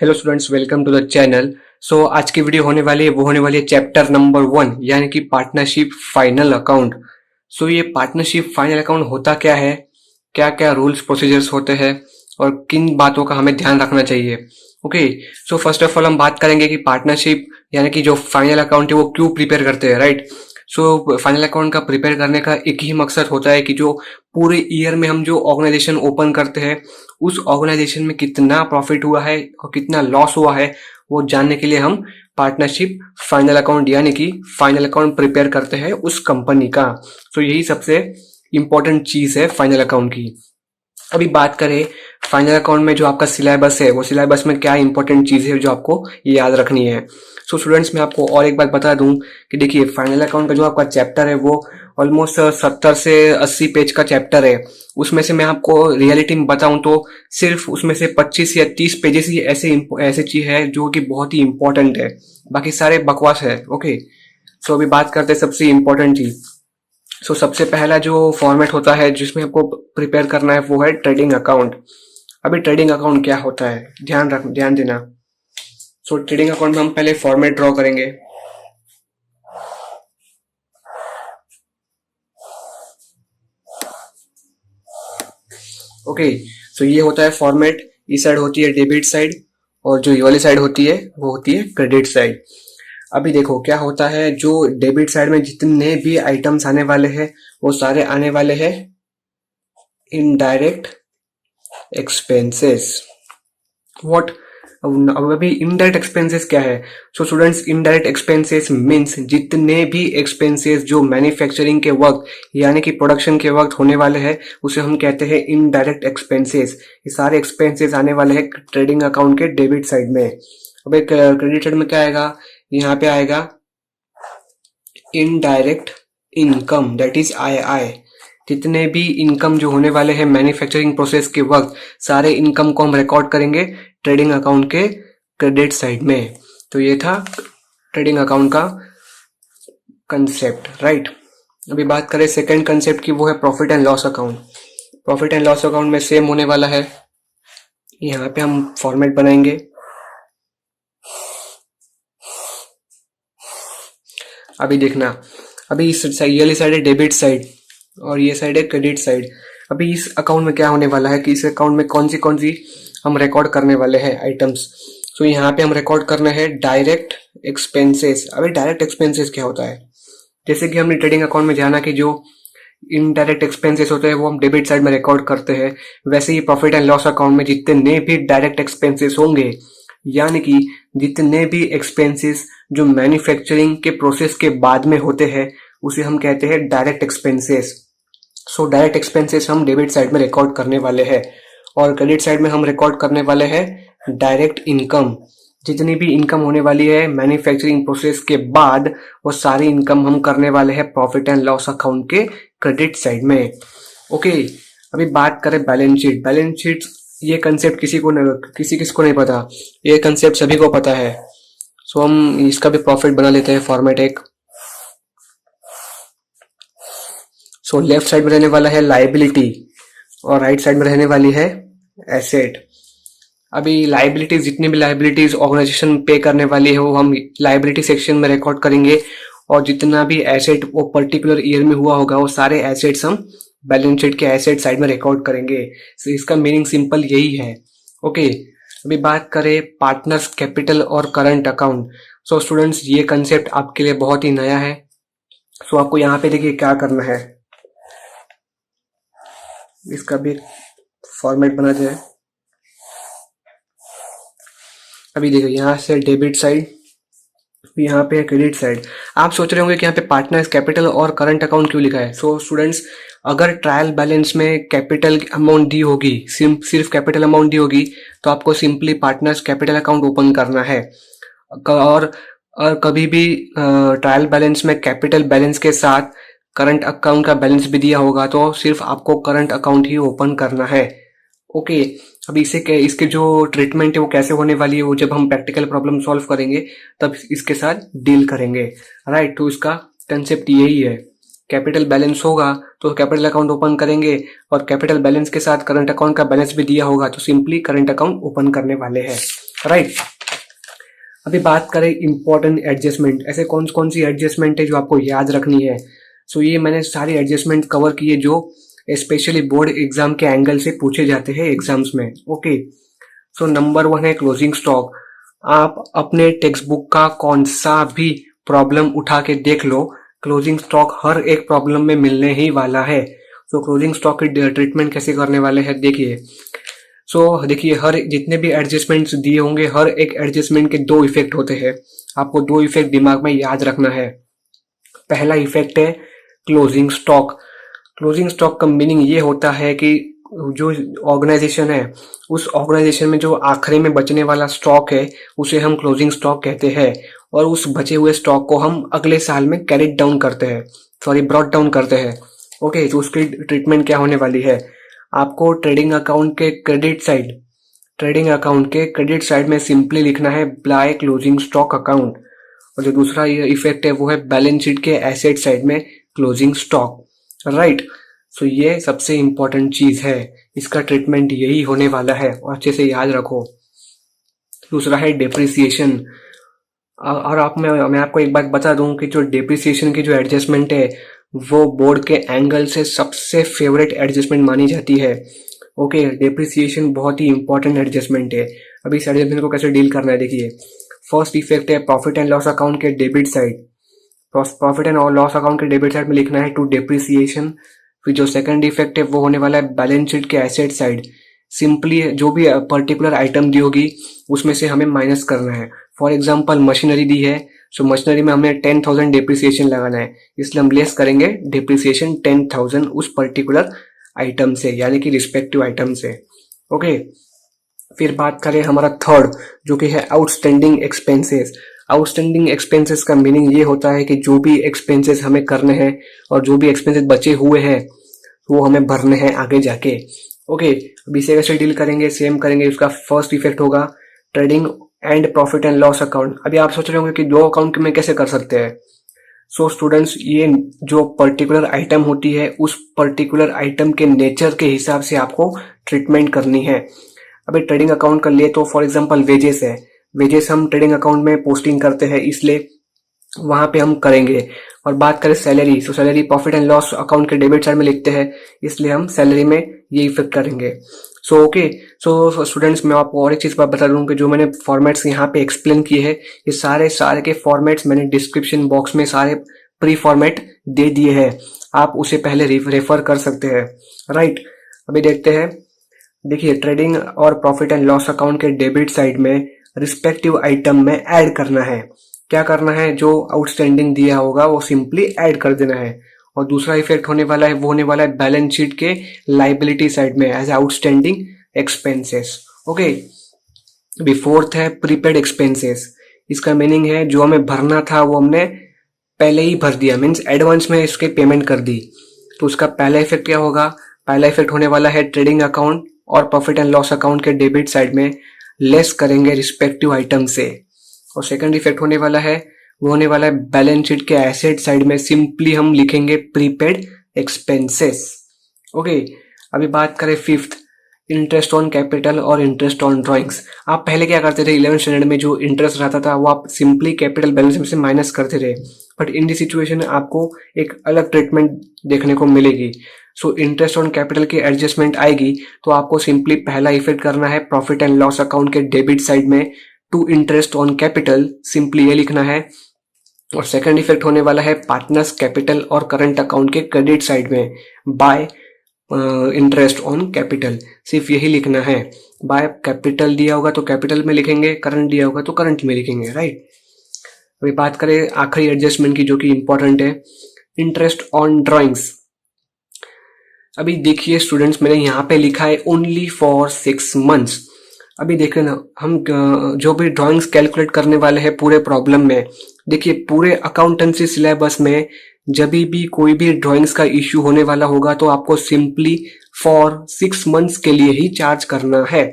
Hello students, welcome to the channel. आज की video होने वाली है चैप्टर नंबर 1 यानी कि पार्टनरशिप फाइनल अकाउंट। ये पार्टनरशिप फाइनल अकाउंट होता क्या है, क्या क्या रूल्स प्रोसीजर्स होते हैं और किन बातों का हमें ध्यान रखना चाहिए। ओके। फर्स्ट ऑफ ऑल हम बात करेंगे कि पार्टनरशिप यानी कि जो फाइनल अकाउंट है वो क्यों प्रिपेयर करते हैं, राइट। फाइनल अकाउंट का प्रिपेयर करने का एक ही मकसद होता है कि जो पूरे ईयर में हम जो ऑर्गेनाइजेशन ओपन करते हैं उस ऑर्गेनाइजेशन में कितना प्रॉफिट हुआ है और कितना लॉस हुआ है वो जानने के लिए हम पार्टनरशिप फाइनल अकाउंट यानी कि फाइनल अकाउंट प्रिपेयर करते हैं उस कंपनी का। यही सबसे इंपॉर्टेंट चीज है फाइनल अकाउंट की। अभी बात करें फाइनल अकाउंट में जो आपका सिलेबस है वो सिलेबस में क्या इंपॉर्टेंट चीज है जो आपको ये याद रखनी है। स्टूडेंट्स, मैं आपको और एक बात बता दूं कि देखिए फाइनल अकाउंट का जो आपका चैप्टर है वो ऑलमोस्ट 70 से 80 पेज का चैप्टर है। उसमें से मैं आपको रियलिटी में बताऊं तो सिर्फ उसमें से 25 या 30 पेजेस ही ऐसे ऐसे चीज है जो कि बहुत ही इंपॉर्टेंट है, बाकी सारे बकवास है। ओके। अभी बात करते हैं सबसे इंपॉर्टेंट चीज। सबसे पहला जो फॉर्मेट होता है जिसमें आपको प्रिपेयर करना है वो है ट्रेडिंग अकाउंट। अभी ट्रेडिंग अकाउंट क्या होता है, ध्यान देना। ट्रेडिंग अकाउंट में हम पहले फॉर्मेट ड्रॉ करेंगे। ओके। ये होता है फॉर्मेट। इस साइड होती है डेबिट साइड और जो ये वाली साइड होती है वो होती है क्रेडिट साइड। अभी देखो क्या होता है, जो डेबिट साइड में जितने भी आइटम्स आने वाले हैं वो सारे आने वाले हैं इनडायरेक्ट एक्सपेंसेस। व्हाट। अब अभी इनडायरेक्ट एक्सपेंसेस क्या है। स्टूडेंट्स, इनडायरेक्ट एक्सपेंसेस मींस जितने भी एक्सपेंसेस जो मैन्युफैक्चरिंग के वक्त यानी कि प्रोडक्शन के वक्त होने वाले हैं उसे हम कहते हैं इनडायरेक्ट एक्सपेंसेस। ये सारे एक्सपेंसेस आने वाले हैं ट्रेडिंग अकाउंट के डेबिट साइड में। अब एक क्रेडिट साइड में क्या आएगा, यहाँ पे आएगा indirect income, that is I. जितने भी इनकम जो होने वाले हैं मैन्युफैक्चरिंग प्रोसेस के वक्त सारे इनकम को हम रिकॉर्ड करेंगे ट्रेडिंग अकाउंट के क्रेडिट साइड में। ये था ट्रेडिंग अकाउंट का कंसेप्ट, राइट। अभी बात करें सेकंड कंसेप्ट की, वो है profit and loss account. Profit and loss account में सेम होने वाला है। यहाँ पे हम फॉर्मेट बनाएंगे। अभी देखना, अभी इस ये वाली साइड है डेबिट साइड और ये साइड है क्रेडिट साइड। अभी इस अकाउंट में क्या होने वाला है कि इस अकाउंट में कौन सी हम रिकॉर्ड करने वाले हैं आइटम्स। यहाँ पे हम रिकॉर्ड करना है डायरेक्ट एक्सपेंसेस। अभी डायरेक्ट एक्सपेंसेस क्या होता है, जैसे कि हमने ट्रेडिंग अकाउंट में जाना कि जो इनडायरेक्ट एक्सपेंसेस होते हैं वो हम डेबिट साइड में रिकॉर्ड करते हैं, वैसे ही प्रॉफिट एंड लॉस अकाउंट में जितने भी डायरेक्ट एक्सपेंसेस होंगे यानी कि जितने भी एक्सपेंसेस जो मैन्युफैक्चरिंग के प्रोसेस के बाद में होते हैं उसे हम कहते हैं डायरेक्ट एक्सपेंसेस। डायरेक्ट एक्सपेंसेस हम डेबिट साइड में रिकॉर्ड करने वाले हैं और क्रेडिट साइड में हम रिकॉर्ड करने वाले हैं डायरेक्ट इनकम। जितनी भी इनकम होने वाली है मैन्युफैक्चरिंग प्रोसेस के बाद वो सारी इनकम हम करने वाले हैं प्रॉफिट एंड लॉस अकाउंट के क्रेडिट साइड में। ओके। अभी बात करें बैलेंस शीट। बैलेंस शीट ये कंसेप्ट किसको नहीं पता, ये कंसेप्ट सभी को पता है। हम इसका भी प्रॉफिट बना लेते हैं फॉर्मेट एक। लेफ्ट साइड में रहने वाला है लाइबिलिटी और राइट साइड में रहने वाली है एसेट। अभी लाइबिलिटीज, जितनी भी लाइबिलिटीज ऑर्गेनाइजेशन पे करने वाली है वो हम लाइबिलिटी सेक्शन में रिकॉर्ड करेंगे और जितना भी एसेट वो पर्टिकुलर ईयर में हुआ होगा वो सारे एसेट्स हम बैलेंस शीट के एसेट साइड में रिकॉर्ड करेंगे। इसका मीनिंग सिंपल यही है। ओके। अभी बात करें पार्टनर्स कैपिटल और करंट अकाउंट। स्टूडेंट्स, ये कंसेप्ट आपके लिए बहुत ही नया है। आपको यहाँ पे देखिए क्या करना है, इसका भी फॉर्मेट बना जाए। अभी देखो यहाँ से डेबिट साइड, यहाँ पे है क्रेडिट साइड। आप सोच रहे होंगे कि यहाँ पे पार्टनर्स कैपिटल और करंट अकाउंट क्यों लिखा है। स्टूडेंट्स, अगर ट्रायल बैलेंस में कैपिटल अमाउंट दी होगी, सिर्फ कैपिटल अमाउंट दी होगी तो आपको simply partners capital account open करना है। और कभी भी ट्रायल बैलेंस में कैपिटल बैलेंस के साथ करंट अकाउंट का बैलेंस भी दिया होगा तो सिर्फ आपको करंट अकाउंट ही ओपन करना है। ओके। अब इसके जो ट्रीटमेंट है वो कैसे होने वाली है वो जब हम प्रैक्टिकल प्रॉब्लम सॉल्व करेंगे तब इसके साथ डील करेंगे, राइट। तो इसका कंसेप्ट यही है, कैपिटल बैलेंस होगा तो कैपिटल अकाउंट ओपन करेंगे और कैपिटल बैलेंस के साथ करंट अकाउंट का बैलेंस भी दिया होगा तो सिंपली करंट अकाउंट ओपन करने वाले हैं। राइट। अभी बात करें इंपॉर्टेंट एडजस्टमेंट, ऐसे कौन कौन सी एडजस्टमेंट है जो आपको याद रखनी है। सो ये मैंने सारी एडजस्टमेंट कवर किए जो स्पेशली बोर्ड एग्जाम के एंगल से पूछे जाते हैं एग्जाम्स में। ओके, सो नंबर 1 है क्लोजिंग स्टॉक। आप अपने टेक्स्ट बुक का कौन सा भी प्रॉब्लम उठा के देख लो, क्लोजिंग स्टॉक हर एक प्रॉब्लम में मिलने ही वाला है। सो क्लोजिंग स्टॉक की ट्रीटमेंट कैसे करने वाले हैं देखिए। देखिए, हर जितने भी एडजस्टमेंट्स दिए होंगे, हर एक एडजस्टमेंट के 2 इफेक्ट होते हैं। आपको 2 इफेक्ट दिमाग में याद रखना है। पहला इफेक्ट है क्लोजिंग स्टॉक। क्लोजिंग स्टॉक का मीनिंग ये होता है कि जो ऑर्गेनाइजेशन है, उस ऑर्गेनाइजेशन में जो आखिरी में बचने वाला स्टॉक है उसे हम क्लोजिंग स्टॉक कहते हैं, और उस बचे हुए स्टॉक को हम अगले साल में कैरी डाउन करते हैं, ब्रॉट डाउन करते हैं। ओके, तो उसकी ट्रीटमेंट क्या होने वाली है। आपको ट्रेडिंग अकाउंट के क्रेडिट साइड में सिंपली लिखना है बाय क्लोजिंग स्टॉक अकाउंट, और जो दूसरा इफेक्ट है वो है बैलेंस शीट के एसेट साइड में क्लोजिंग स्टॉक। राइट। सो ये सबसे इंपॉर्टेंट चीज है, इसका ट्रीटमेंट यही होने वाला है और अच्छे से याद रखो। दूसरा है डेप्रिसिएशन। और मैं आपको एक बात बता दूं कि जो डेप्रिसिएशन की जो एडजस्टमेंट है वो बोर्ड के एंगल से सबसे फेवरेट एडजस्टमेंट मानी जाती है। ओके, डेप्रिसिएशन बहुत ही इंपॉर्टेंट एडजस्टमेंट है। अभी इस एडजस्टमेंट को कैसे डील करना है देखिए। फर्स्ट इफेक्ट है प्रॉफिट एंड लॉस अकाउंट के debit side. Profit and loss account के डेबिट साइड में लिखना है टू डेप्रिसिएशन। फिर जो सेकंड इफेक्ट है वो होने वाला है बैलेंस शीट के एसेट साइड। सिंपली जो भी पर्टिकुलर आइटम दी होगी उसमें से हमें माइनस करना है। फॉर एग्जांपल मशीनरी दी है, सो मशीनरी में हमें 10,000 डेप्रिसिएशन लगाना है, इसलिए हम लेस करेंगे डेप्रिसिएशन 10,000 उस पर्टिकुलर आइटम से, यानी कि रिस्पेक्टिव आइटम से। ओके, फिर बात करें हमारा थर्ड जो कि है आउटस्टैंडिंग एक्सपेंसेस। आउटस्टैंडिंग एक्सपेंसेस का मीनिंग ये होता है कि जो भी एक्सपेंसेस हमें करने हैं और जो भी एक्सपेंसेस बचे हुए हैं वो हमें भरने हैं आगे जाके। ओके, अब इसे कैसे डील करेंगे, सेम करेंगे। उसका फर्स्ट इफेक्ट होगा trading and profit and loss account. अभी आप सोच रहे होंगे कि 2 अकाउंट में कैसे कर सकते हैं। सो स्टूडेंट्स, ये जो पर्टिकुलर आइटम होती है उस पर्टिकुलर आइटम के नेचर के हिसाब से आपको ट्रीटमेंट करनी है। अभी ट्रेडिंग अकाउंट कर लिए तो फॉर एग्जांपल वेजेस है, वेजेस हम ट्रेडिंग अकाउंट में पोस्टिंग करते हैं, इसलिए वहां पे हम करेंगे। और बात करें सैलरी, तो salary profit and loss account के डेबिट साइड में लिखते हैं, इसलिए हम सैलरी में ये इफेक्ट करेंगे। ओके, सो स्टूडेंट्स, मैं आपको और एक चीज बता दूं कि जो मैंने फॉर्मेट्स यहाँ पे एक्सप्लेन किए हैं, ये सारे के फॉर्मेट्स मैंने डिस्क्रिप्शन बॉक्स में सारे प्री फॉर्मेट दे दिए हैं, आप उसे पहले रेफर कर सकते हैं। राइट। अभी देखते हैं। देखिए, ट्रेडिंग और प्रॉफिट एंड लॉस अकाउंट के डेबिट साइड में रिस्पेक्टिव आइटम में ऐड करना है। क्या करना है, जो आउटस्टैंडिंग दिया होगा वो सिंपली ऐड कर देना है। और दूसरा इफेक्ट होने वाला है वो होने वाला है बैलेंस शीट के लाइबिलिटी साइड में एज आउटस्टैंडिंग एक्सपेंसेस। ओके, अभी फोर्थ है प्रीपेड एक्सपेंसेस। इसका मीनिंग है जो हमें भरना था वो हमने पहले ही भर दिया, मीन्स एडवांस में इसके पेमेंट कर दी। तो उसका पहला इफेक्ट क्या होगा, पहला इफेक्ट होने वाला है ट्रेडिंग अकाउंट और प्रॉफिट एंड लॉस अकाउंट के डेबिट साइड में लेस करेंगे रिस्पेक्टिव आइटम से। और सेकंड इफेक्ट होने वाला है वो होने वाला है बैलेंस शीट के एसेट साइड में सिंपली हम लिखेंगे प्रीपेड एक्सपेंसेस। ओके, अभी बात करें फिफ्थ, इंटरेस्ट ऑन कैपिटल और इंटरेस्ट ऑन ड्राइंग्स। आप पहले क्या करते थे, 11th स्टैंडर्ड में जो इंटरेस्ट रहता था वो आप सिंपली कैपिटल बैलेंस में से माइनस करते थे, बट इन दिस सिचुएशन आपको एक अलग ट्रीटमेंट देखने को मिलेगी। सो इंटरेस्ट ऑन कैपिटल की एडजस्टमेंट आएगी तो आपको सिंपली पहला इफेक्ट करना है प्रॉफिट एंड लॉस अकाउंट के डेबिट साइड में to interest on capital, simply ये लिखना है। और सेकंड इफेक्ट होने वाला है पार्टनर्स कैपिटल और करंट अकाउंट के क्रेडिट साइड में बाय इंटरेस्ट ऑन कैपिटल, सिर्फ यही लिखना है। बाय कैपिटल दिया होगा तो कैपिटल में लिखेंगे, करंट दिया होगा तो करंट में लिखेंगे। राइट। अभी बात करें आखिरी एडजस्टमेंट की जो कि इंपॉर्टेंट है, इंटरेस्ट ऑन ड्राइंग्स। अभी देखिए स्टूडेंट्स, मैंने यहाँ पे लिखा है ओनली फॉर 6 मंथ्स। अभी देखिए ना, हम जो भी ड्राइंग्स कैलकुलेट करने वाले हैं पूरे प्रॉब्लम में, देखिए पूरे अकाउंटेंसी सिलेबस में जब भी कोई भी ड्राइंग्स का इश्यू होने वाला होगा तो आपको सिंपली फॉर 6 मंथ्स के लिए ही चार्ज करना है।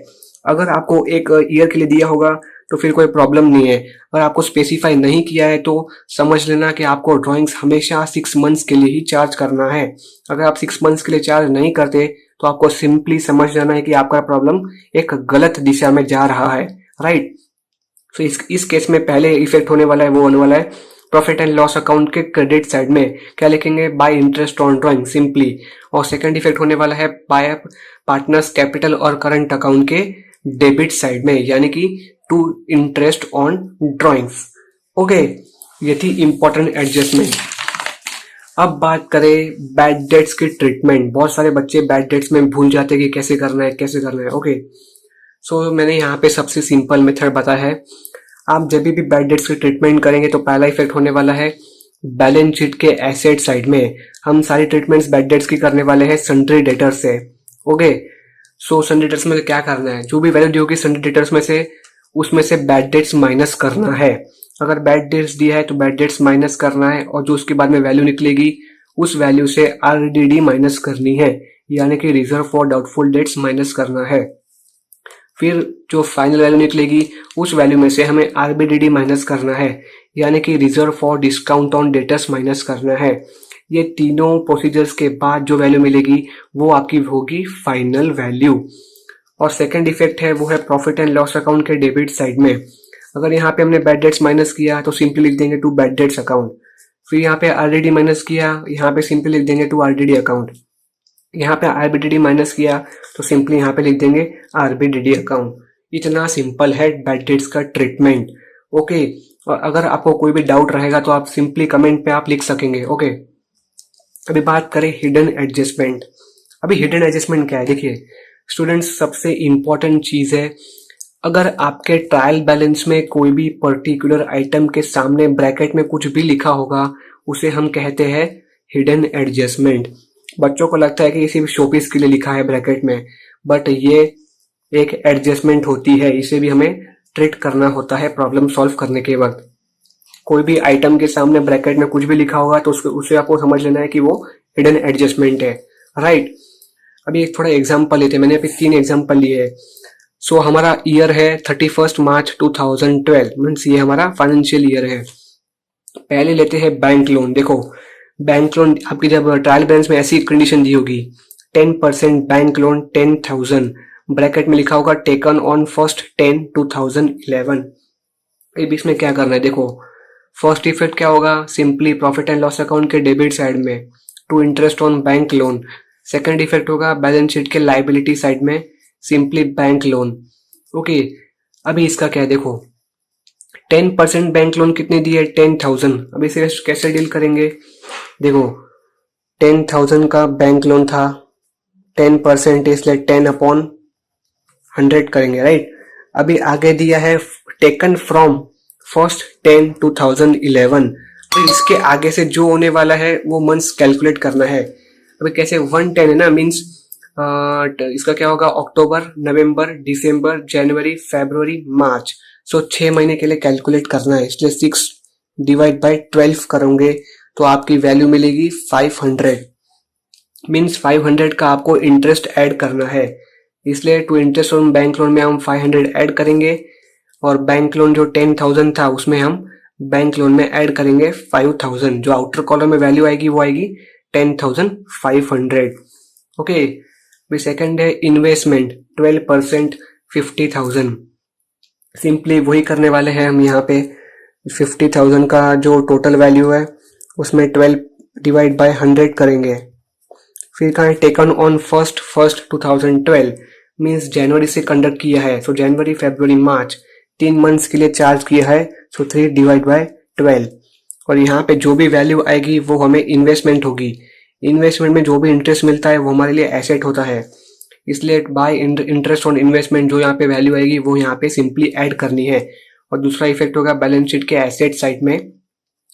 अगर आपको एक ईयर के लिए दिया होगा तो फिर कोई प्रॉब्लम नहीं है, अगर आपको स्पेसिफाई नहीं किया है तो समझ लेना कि आपको ड्राइंग्स हमेशा 6 मंथ्स के लिए ही चार्ज करना है। अगर आप 6 मंथ्स के लिए चार्ज नहीं करते तो आपको सिंपली समझ लेना है कि आपका प्रॉब्लम एक गलत दिशा में जा रहा है, राइट। तो इस केस में पहले इफेक्ट होने वाला है वो होने वाला है प्रॉफिट एंड लॉस अकाउंट के क्रेडिट साइड में क्या लिखेंगे, by interest on drawing simply. और सेकंड इफेक्ट होने वाला है बाय पार्टनर्स कैपिटल और करंट अकाउंट के डेबिट साइड में, यानी कि to interest on drawings. Okay, ये थी इंपॉर्टेंट एडजस्टमेंट। अब बात करें बैड डेट्स की ट्रीटमेंट। बहुत सारे बच्चे बैड डेट्स में भूल जाते हैं कि कैसे करना है कैसे करना है। ओके, सो मैंने यहाँ पे सबसे सिंपल मेथड बताया है। आप जब भी बैड डेट्स की ट्रीटमेंट करेंगे तो पहला इफेक्ट होने वाला है बैलेंस शीट के एसेट साइड में। हम सारी ट्रीटमेंट्स बैड डेट्स की करने वाले हैं सन्ड्री डेटर्स से। ओके, सो सन्ड्री डेटर्स में क्या करना है, जो भी वैल्यू दी होगी सन्ड्री डेटर्स में से उसमें से बैड डेट्स माइनस करना है। अगर बैड डेट्स दिया है तो बैड डेट्स माइनस करना है, और जो उसके बाद में वैल्यू निकलेगी उस वैल्यू से आरडीडी माइनस करनी है, यानी कि reserve for doubtful debts minus करना है। फिर जो फाइनल वैल्यू निकलेगी उस वैल्यू में से हमें आरबीडीडी माइनस करना है, यानी कि reserve for discount on debtors minus करना है। ये तीनों प्रोसीजर्स के बाद जो वैल्यू मिलेगी वो आपकी होगी फाइनल वैल्यू। और सेकंड इफेक्ट है वो है प्रॉफिट एंड लॉस अकाउंट के डेबिट साइड में। अगर यहाँ पे हमने बैड डेट्स माइनस किया तो सिंपली लिख देंगे टू बैड डेट्स अकाउंट। फिर यहाँ पे आरडीडी माइनस किया, यहाँ पे सिंपली लिख देंगे टू आरडीडी अकाउंट। यहाँ पे आरबीडीडी माइनस किया तो सिंपली यहाँ पे लिख देंगे आरबीडीडी अकाउंट। इतना सिंपल है बैड डेट्स का ट्रीटमेंट। ओके, और अगर आपको कोई भी डाउट रहेगा तो आप सिंपली कमेंट पे आप लिख सकेंगे। ओके, अभी बात करें हिडन एडजस्टमेंट। अभी हिडन एडजस्टमेंट क्या है, देखिए स्टूडेंट्स, सबसे इंपॉर्टेंट चीज है, अगर आपके ट्रायल बैलेंस में कोई भी पर्टिकुलर आइटम के सामने ब्रैकेट में कुछ भी लिखा होगा उसे हम कहते हैं हिडन एडजस्टमेंट। बच्चों को लगता है कि इसी शोपीस के लिए लिखा है ब्रैकेट में, बट ये एक एडजस्टमेंट होती है, इसे भी हमें ट्रीट करना होता है प्रॉब्लम सॉल्व करने के वक्त। कोई भी आइटम के सामने ब्रैकेट में कुछ भी लिखा होगा तो उसे आपको समझ लेना है कि वो हिडन एडजस्टमेंट है, राइट। अभी एक थोड़ा एग्जाम्पल लेते हैं, मैंने अभी 3 एग्जाम्पल लिए है। सो हमारा ईयर है 31 मार्च 2012, मीन्स ये हमारा फाइनेंशियल ईयर है। पहले लेते हैं बैंक लोन। देखो बैंक लोन आपकी जब ट्रायल बैलेंस में ऐसी कंडीशन दी होगी 10% बैंक लोन 10,000, ब्रैकेट में लिखा होगा टेकन ऑन 1st 10/2011। ये बीच में क्या करना है, देखो फर्स्ट इफेक्ट क्या होगा, simply profit and loss account के डेबिट साइड में to interest on bank loan. Second effect होगा बैलेंस शीट के लाइबिलिटी साइड में सिंपली बैंक लोन। ओके, अभी इसका क्या है, देखो 10% बैंक लोन कितने दिए, 10,000। अब इसे कैसे डील करेंगे, देखो 10,000 का बैंक लोन था, 10% इसलिए 10/100 करेंगे, राइट। अभी आगे दिया है टेकन फ्रॉम 1st 10/2011। तो इसके आगे से जो होने वाला है वो मंथ्स कैलकुलेट करना है। अभी कैसे 110 है ना, मीन्स इसका क्या होगा, अक्टूबर, नवंबर, दिसंबर, जनवरी, फरवरी, मार्च। सो 6 महीने के लिए कैलकुलेट करना है, इसलिए 6/12 करोगे तो आपकी वैल्यू मिलेगी 500। मीन्स 500 का आपको इंटरेस्ट ऐड करना है, इसलिए to interest on bank loan में हम 500 ऐड करेंगे, और बैंक लोन जो 10,000 था उसमें हम बैंक लोन में ऐड करेंगे 5,000। जो आउटर कॉलम में वैल्यू आएगी वो आएगी 10,500। ओके, सेकंड है इन्वेस्टमेंट 12% 50,000। सिंपली वही करने वाले हैं हम यहाँ पे। 50,000 का जो टोटल वैल्यू है उसमें 12/100 करेंगे। फिर कहा टेकन ऑन 1st 2012, मीन्स जनवरी से कंडक्ट किया है, सो जनवरी, फरवरी, मार्च 3 मंथ्स के लिए चार्ज किया है, सो 3/12। और यहाँ पे जो भी वैल्यू आएगी वो हमें इन्वेस्टमेंट होगी। इन्वेस्टमेंट में जो भी इंटरेस्ट मिलता है वो हमारे लिए एसेट होता है, इसलिए बाय इंटरेस्ट ऑन इन्वेस्टमेंट जो यहाँ पे वैल्यू आएगी वो यहाँ पे सिंपली ऐड करनी है। और दूसरा इफेक्ट होगा बैलेंस शीट के एसेट साइड में,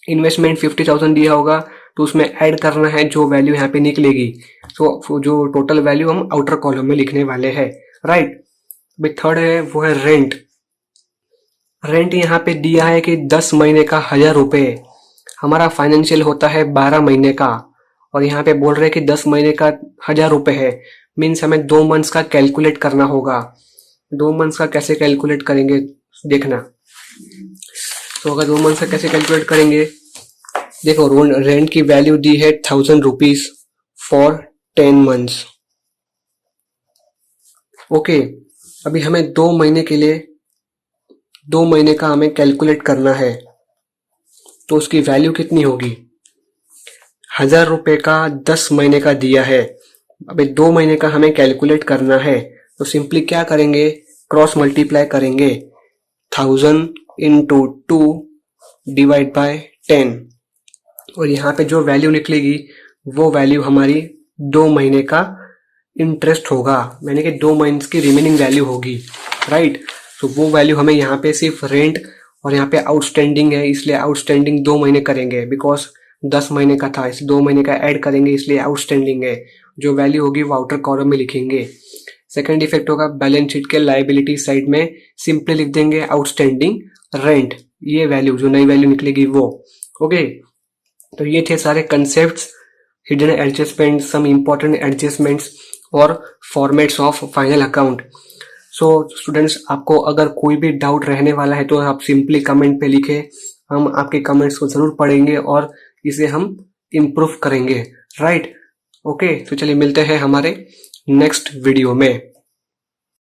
इन्वेस्टमेंट 50,000 दिया होगा तो उसमें ऐड करना है जो वैल्यू यहाँ पे निकलेगी। सो जो टोटल वैल्यू हम आउटर कॉलम में लिखने वाले हैं, राइट। अभी थर्ड है वो है रेंट। रेंट यहाँ पे दिया है कि 10 महीने का 1,000 रुपये, हमारा फाइनेंशियल होता है 12 महीने का, और यहाँ पे बोल रहे हैं कि 10 महीने का 1,000 रुपये है, मीन्स हमें 2 मंथ्स का कैलकुलेट करना होगा। 2 मंथ्स का कैसे कैलकुलेट करेंगे देखना। तो अगर 2 मंथ्स का कैसे कैलकुलेट करेंगे, देखो रेंट की वैल्यू दी है 1,000 रुपीज फॉर 10 मंथ्स। ओके, अभी हमें 2 महीने के लिए 2 महीने का हमें कैलकुलेट करना है, तो उसकी वैल्यू कितनी होगी? 1000 रुपये का 10 महीने का दिया है, अभी 2 महीने का हमें कैलकुलेट करना है, तो सिंपली क्या करेंगे, क्रॉस मल्टीप्लाई करेंगे 1000 इंटू 2 डिवाइड बाय 10, और यहाँ पे जो वैल्यू निकलेगी वो वैल्यू हमारी 2 महीने का इंटरेस्ट होगा, यानी कि 2 महीने की रिमेनिंग वैल्यू होगी, राइट। तो वो वैल्यू हमें यहाँ पे सिर्फ रेंट और यहाँ पे आउटस्टैंडिंग है, इसलिए आउटस्टैंडिंग 2 महीने करेंगे, बिकॉज 10 महीने का था, इस 2 महीने का ऐड करेंगे, इसलिए आउटस्टैंडिंग है। जो वैल्यू होगी वो आउटर कॉलम में लिखेंगे। सेकंड इफेक्ट होगा बैलेंस शीट के लायबिलिटी साइड में, सिंपली लिख देंगे आउटस्टैंडिंग रेंट, ये वैल्यू जो नई वैल्यू निकलेगी वो। ओके, तो ये थे सारे concepts, hidden adjustment, some important adjustments और formats of final account. So students, आपको अगर कोई भी डाउट रहने वाला है तो आप सिंपली कमेंट पे लिखें, हम आपके कमेंट्स को जरूर पढ़ेंगे और इसे हम इम्प्रूव करेंगे, राइट। ओके, तो चलिए मिलते हैं हमारे नेक्स्ट वीडियो में।